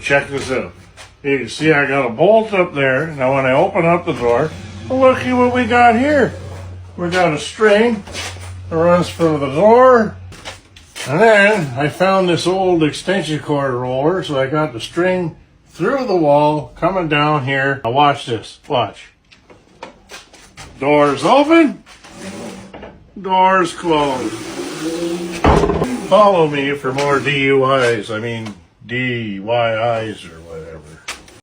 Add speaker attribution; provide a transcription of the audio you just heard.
Speaker 1: Check this out. You can see I got a bolt up there. Now when I open up the door, look at what we got here. We got a string that runs from the door. And then I found this old extension cord roller, so I got the string through the wall, coming down here. Now watch this, watch. Doors open, doors closed. Follow me for more DUIs, DYIs or